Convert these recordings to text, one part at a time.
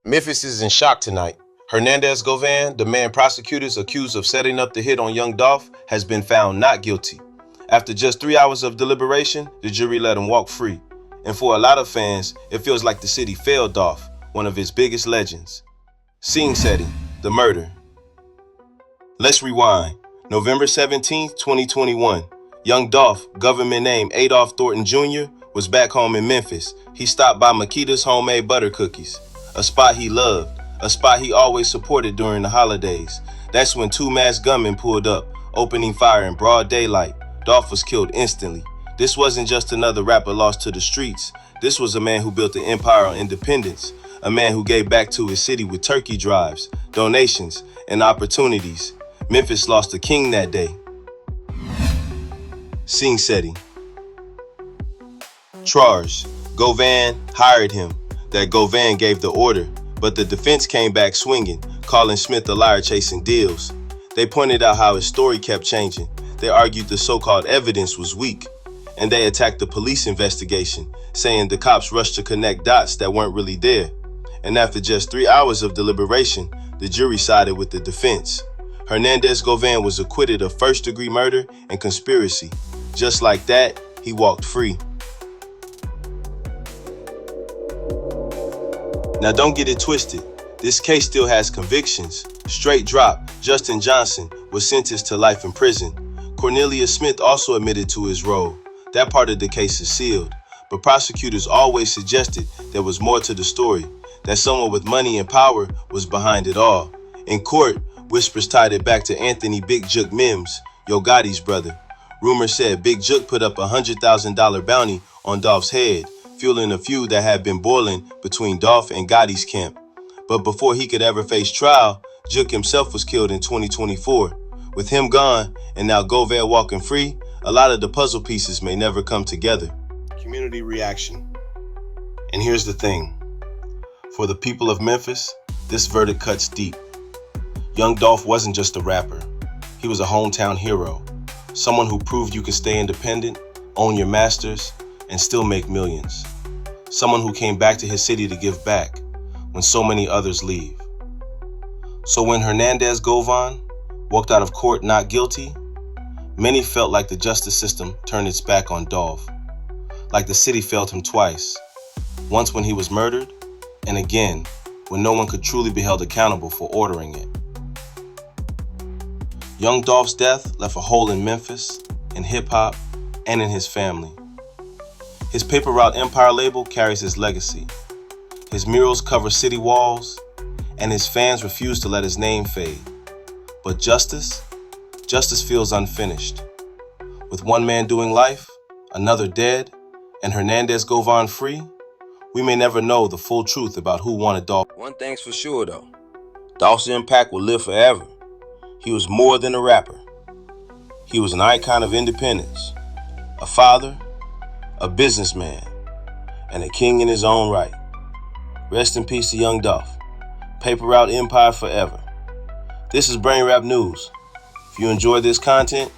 Memphis is in shock tonight. Hernandez Govan, the man prosecutors accused of setting up the hit on Young Dolph, has been found not guilty. After just 3 hours of deliberation, the jury let him walk free. And for a lot of fans, it feels like the city failed Dolph, one of its biggest legends. Scene setting, the murder. Let's rewind. November 17, 2021. Young Dolph, government name Adolph Thornton Jr., was back home in Memphis. He stopped by Makita's homemade butter cookies, a spot he loved, a spot he always supported during the holidays. That's when two masked gunmen pulled up, opening fire in broad daylight. Dolph was killed instantly. This wasn't just another rapper lost to the streets. This was a man who built an empire on independence, a man who gave back to his city with turkey drives, donations, and opportunities. Memphis lost a king that day. Scene setting. Charge. Govan hired him. That Govan gave the order, but the defense came back swinging, calling Smith a liar chasing deals. They pointed out how his story kept changing. They argued the so-called evidence was weak, and they attacked the police investigation, saying the cops rushed to connect dots that weren't really there. And after just 3 hours of deliberation, the jury sided with the defense. Hernandez Govan was acquitted of first-degree murder and conspiracy. Just like that, he walked free. Now don't get it twisted. This case still has convictions. Straight drop, Justin Johnson was sentenced to life in prison. Cornelius Smith also admitted to his role. That part of the case is sealed. But prosecutors always suggested there was more to the story, that someone with money and power was behind it all. In court, whispers tied it back to Anthony Big Jook Mims, Yo Gotti's brother. Rumors said Big Jook put up a $100,000 bounty on Dolph's head, fueling a feud that had been boiling between Dolph and Gotti's camp. But before he could ever face trial, Jook himself was killed in 2024. With him gone, and now Govan walking free, a lot of the puzzle pieces may never come together. Community reaction. And here's the thing. For the people of Memphis, this verdict cuts deep. Young Dolph wasn't just a rapper. He was a hometown hero. Someone who proved you could stay independent, own your masters, and still make millions. Someone who came back to his city to give back when so many others leave. So when Hernandez Govan walked out of court not guilty, many felt like the justice system turned its back on Dolph. Like the city failed him twice. Once when he was murdered, and again when no one could truly be held accountable for ordering it. Young Dolph's death left a hole in Memphis, in hip-hop, and in his family. His Paper Route Empire label carries his legacy. His murals cover city walls, and his fans refuse to let his name fade. But justice feels unfinished. With one man doing life, another dead, and Hernandez Govan free, we may never know the full truth about who wanted Dolph. One thing's for sure though, Dolph's impact will live forever. He was more than a rapper. He was an icon of independence, a father, a businessman, and a king in his own right. Rest in peace to Young Dolph. Paper Route Empire forever. This is BrainRapNews. If you enjoyed this content,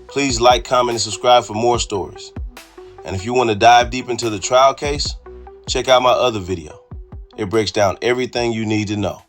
please like, comment, and subscribe for more stories. And if you want to dive deep into the trial case, check out my other video. It breaks down everything you need to know.